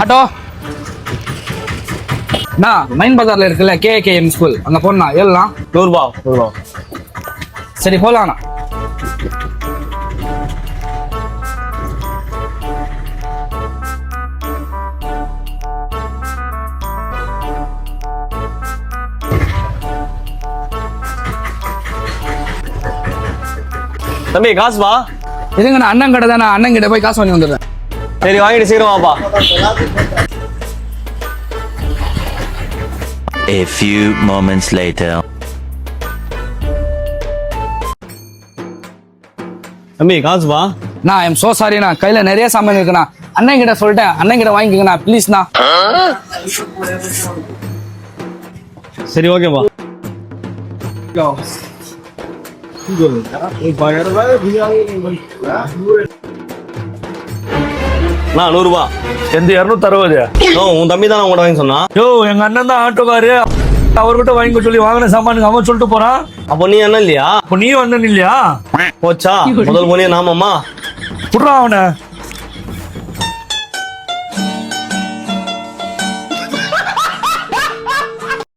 Auto மைன் பஜார்ல இருக்குல்ல KKM school அங்க போனா ஏறலாம். 100 ரூபா 100 ரூபா. சரி போலாம்ண்ணா. தம்பி காசு வா. இதுங்கண்ணா அண்ணன் கடை தானே, அண்ணன் கிட்ட போய் காசு வாங்கி வந்துடுறேன். சரி வாங்கிட்டு சீக்கிரம் வாப்பா. A few moments later. தம்பி காசு வா. நான் ஐம் சோ சாரிண்ணா, கையில நிறைய சாமான் இருக்குண்ணா. அண்ணன் கிட்ட சொல்லிட்டேன், அண்ணன் கிட்ட வாங்கிக்கங்கண்ணா ப்ளீஸ்ண்ணா. சரி ஓகேப்பா. நான் 100 ரூபா. எந்த 260? உன் தம்பி தான் உங்கள்கிட்ட வாங்கி சொன்னா. யோ எங்க அண்ணன் தான் ஆட்டோக்காரு, அவர்கிட்ட வாங்கி சொல்லி வாங்கின சாமானுக்கு அவன் சொல்லிட்டு போறான். அப்போ நீ அண்ணன் இல்லையா? அப்ப நீயும் அண்ணன் இல்லையா? போச்சா முதல் மொழியே நாமம்மா. புடுறா அவனை.